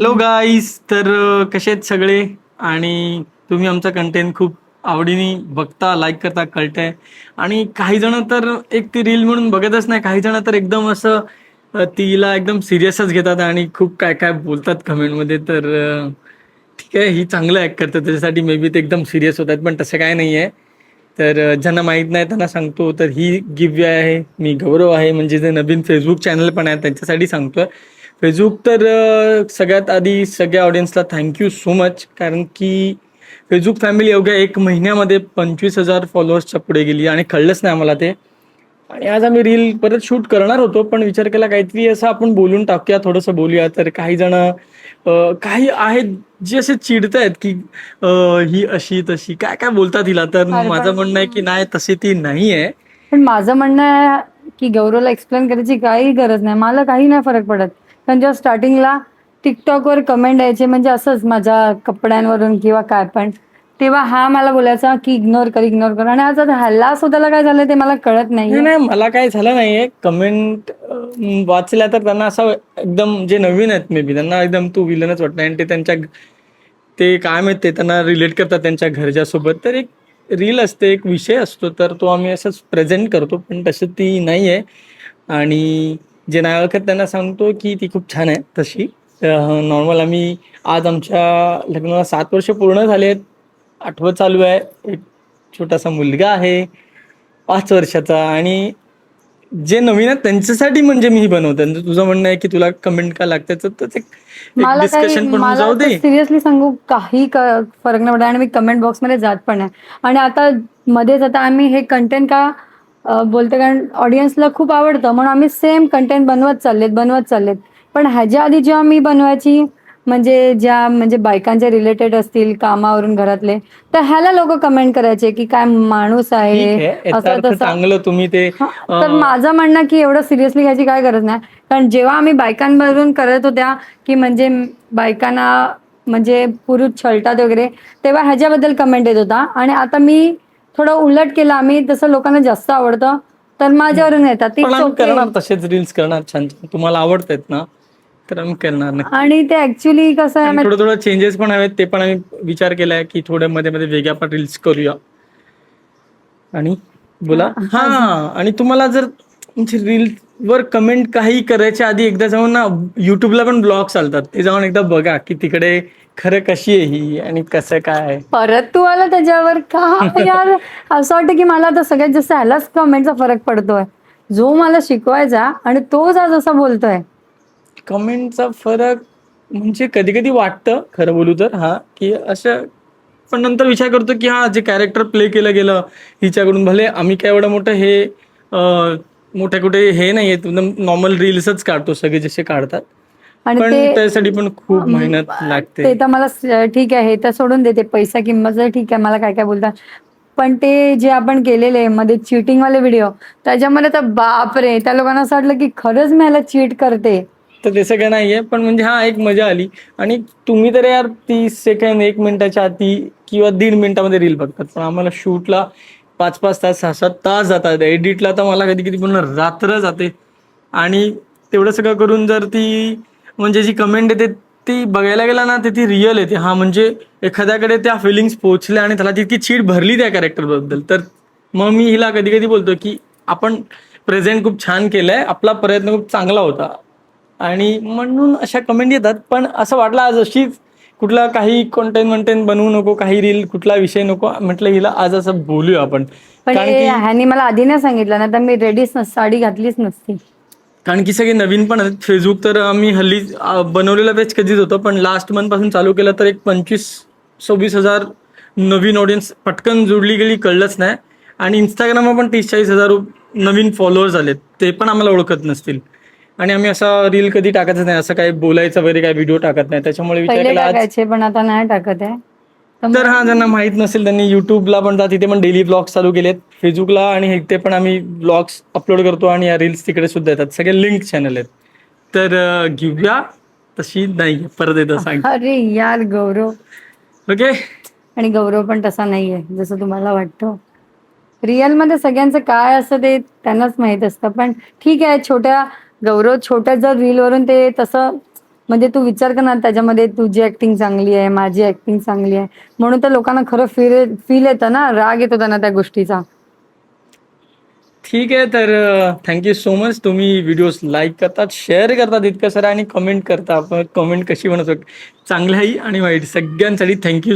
Hello गाईस. तर कसे आहेत सगळे? आणि तुम्ही आमचा कंटेंट खूप आवडीने बघता, लाईक करता, कळतंय. आणि काही जण तर एक ती रील म्हणून बघतच नाही, काही जण तर एकदम असं तिला एकदम सिरियसच घेतात आणि खूप काय काय बोलतात कमेंटमध्ये. तर ठीक आहे, ही चांगलं ॲक्ट करतात त्याच्यासाठी मे बी ते एकदम सिरियस होतात, पण तसं काय नाही आहे. तर ज्यांना माहीत नाही त्यांना सांगतो, तर ही गिव्य आहे. मी गौरव आहे, म्हणजे जे नवीन फेसबुक चॅनल पण आहे त्यांच्यासाठी सांगतोय. फेसबुक तर सगळ्यात आधी सगळ्या ऑडियन्सला थँक्यू सो मच, कारण की फेसबुक फॅमिली अवघ्या 1 महिन्यामध्ये 25,000 फॉलोअर्सच्या पुढे गेली आणि कळलंच नाही आम्हाला ते. आणि आज आम्ही रील परत शूट करणार होतो, पण विचार केला काहीतरी असं आपण बोलून टाकूया, थोडंसं बोलूया. तर काही जण काही आहेत जे असे चिडतायत की ही अशी तशी काय काय बोलतात हिला. तर अरे माझं म्हणणं आहे की नाही, तशी ती नाही आहे. पण माझं म्हणणं आहे की गौरवला एक्सप्लेन करायची काही गरज नाही. मला काही नाही फरक पडत. कारण जेव्हा स्टार्टिंगला टिकटॉकवर कमेंट यायचे म्हणजे असंच माझ्या कपड्यांवरून किंवा काय पण, तेव्हा हा मला बोलायचा की इग्नोर कर, इग्नोर कर. आणि आज आता ह्याला स्वतःला काय झालं ते मला कळत नाही नाहीये. नाही, मला काय झालं नाहीये. कमेंट वाचल्या तर त्यांना असं एकदम, जे नवीन आहेत मे बी त्यांना एकदम तू विलनच वाटतं. आणि ते त्यांच्या ते काय माहित ते त्यांना रिलेट करतात त्यांच्या घरच्यासोबत. तर एक रील असते, एक विषय असतो, तर तो आम्ही असंच प्रेझेंट करतो, पण तशी ती नाही आहे. आणि जे नाही ओळखत त्यांना सांगतो की ती खूप छान आहे तशी. नॉर्मल आम्ही आज आमच्या लग्नाला 7 वर्ष पूर्ण झाले आहेत. 8वं चालू आहे. एक छोटासा मुलगा आहे 5 वर्षाचा. आणि जे नवीन आहेत त्यांच्यासाठी म्हणजे मी बनवतो. आणि तुझं म्हणणं आहे की तुला कमेंट का लागते, तर त्याच एक एक डिस्कशन पण होऊन मला जाऊ तर दे. सिरियसली सांगू काही फरक नाही पडत आणि मी कमेंट बॉक्समध्ये जात पण आहे. आणि आता मध्येच आता आम्ही हे कंटेंट का बोलतो, कारण ऑडियन्सला खूप आवडतं म्हणून आम्ही सेम कंटेंट बनवत चाललेत. पण ह्याच्या आधी जेव्हा मी बनवायची, म्हणजे ज्या म्हणजे बायकांच्या रिलेटेड असतील कामावरून घरातले, तर ह्याला लोक कमेंट करायचे की काय माणूस आहे, ठीक आहे, याचा असं अर्थ तसं. चांगलं तुम्ही ते हां, तर माझं म्हणणं की एवढं सिरियसली घ्यायची काय गरज नाही. कारण जेव्हा आम्ही बायकांवरून करत होत्या की म्हणजे बायकांना म्हणजे पुरुष छळतात वगैरे, तेव्हा ह्याच्याबद्दल कमेंट येत होता. आणि आता मी थोडं उलट केलं, आम्ही तसं लोकांना जास्त आवडतं तर माझ्यावरून येतात, पण इट्स आम्ही ओके. करणार तसेच रील्स करणार छान छान. तुम्हाला आवडतात ना, तर आम्ही करणार नक्की. आणि ते ऍक्च्युली कसं आहे आणि थोडं थोडं चेंजेस पण हवेत, ते पण आम्ही विचार केलाय की थोड्या मध्ये मध्ये वेगळ्या पण रील्स करूया. आणि बोला हा. आणि तुम्हाला जर म्हणजे रील वर कमेंट काही करायच्या आधी एकदा जाऊन ना, युट्यूबला पण ब्लॉग चालतात, ते जाऊन एकदा बघा की तिकडे खरं कशी आहे ही आणि कसं काय. परत तू आला त्याच्यावर का यार. असं वाटतं की मला आता सगळ्यात जास्त ह्यालाच कमेंटचा फरक पडतोय, जो मला शिकवायचा आणि तोच आज असं बोलतोय. कमेंटचा फरक म्हणजे कधी कधी वाटतं खरं बोलू तर, हा की असं. पण नंतर विचार करतो की हा, जे कॅरेक्टर प्ले केलं गेलं हिच्याकडून, भले आम्ही काय एवढं मोठं हे मोठे कुठे हे नाही आहेत, एकदम नॉर्मल रील्सच काढतो सगळे जसे काढतात. आणि पण ते त्यासाठी पण खूप मेहनत लागते. ते तर मला ठीक आहे, हे तर सोडून देते, पैसा किंमत जर ठीक आहे, मला काय काय बोलतात. पण ते जे आपण केलेले मध्ये चीटिंग वाले व्हिडिओ, त्याच्यामध्ये तर बाप रे, त्या लोकांना असं वाटलं की खरंच मी ह्याला चीट करते. तर तसं काय नाहीये, पण म्हणजे हा एक मजा आली. आणि तुम्ही तर यार 30 सेकंद 1 मिनिटाच्या आधी किंवा 1.5 मिनिटामध्ये रील बघतात, पण आम्हाला शूटला 5-5 तास 6-7 तास जातात. एडिटला तर मला कधी कधी पूर्ण रात्र जाते. आणि तेवढं सगळं करून जर ती म्हणजे जी कमेंट येते ती बघायला गेला ना, तर ती रिअल येते. हा म्हणजे एखाद्याकडे त्या फिलिंग्स पोहोचल्या आणि त्याला तितकी चीड भरली त्या कॅरेक्टरबद्दल. तर मग मी हिला कधी कधी बोलतो की आपण प्रेझेंट खूप छान केलंय, आपला प्रयत्न खूप चांगला होता. आणि म्हणून अशा कमेंट येतात. पण असं वाटलं आज अशीच कुठला काही कंटेंट बनवू नको, काही रील कुठला विषय नको, म्हटलं हिला आज असं बोलूया आपण. पण कारण हे की ह्यानी मला आधी नाही सांगितलं ना, तर मी रेडीच साडी घातलीच नसती. कारण की सगळे नवीन पण आहेत. फेसबुक तर आम्ही हल्ली बनवलेला पेज कधीच होतं, पण लास्ट मंथ पासून चालू केलं तर एक 25-26 हजार नवीन ऑडियन्स पटकन जोडली गेली, कळलंच नाही. आणि इंस्टाग्रामवर पण 30-40 हजार नवीन फॉलोअर्स आलेत, ते पण आम्हाला ओळखत नसतील. आणि आम्ही असा रील कधी टाकतच नाही, असं काही बोलायचं वगैरे काही व्हिडिओ टाकत नाही. त्याच्यामुळे विचार पहिले केला आज. टाकायचे पण आता नाही टाकत आहे. तर तर हा, ज्यांना मग माहित नसेल त्यांनी युट्यूबला पण जा, तिथे पण डेली ब्लॉग्स चालू केलेत. फेसबुकला आणि इथे पण आम्ही ब्लॉग्स अपलोड करतो आणि या रील्स तिकडे सुद्धा येतात. सगळे लिंक चॅनल आहेत. तर घेऊया तशी नाही, परत एकदा सांग. अरे यार गौरव. ओके. आणि गौरव पण तसा नाहीये जसं तुम्हाला वाटतं. रिअलमध्ये सगळ्यांचं काय असतं ते त्यांनाच माहीत असतं. पण ठीक आहे, गौरव छोट्या जर रीलवरून ते तसं म्हणजे तू विचार कर ना, त्याच्यामध्ये तुझी ऍक्टिंग चांगली आहे, माझी ऍक्टिंग चांगली आहे, म्हणून तर लोकांना खरं फील येतं ना, राग येतो त्यांना त्या गोष्टीचा. ठीक आहे, तर थँक्यू सो मच. तुम्ही व्हिडिओज लाईक करतात, शेअर करतात इतकं सर, आणि कमेंट करता. आपण कमेंट कशी म्हणतो, चांगल्याही आणि वाईट सगळ्यांसाठी थँक्यू.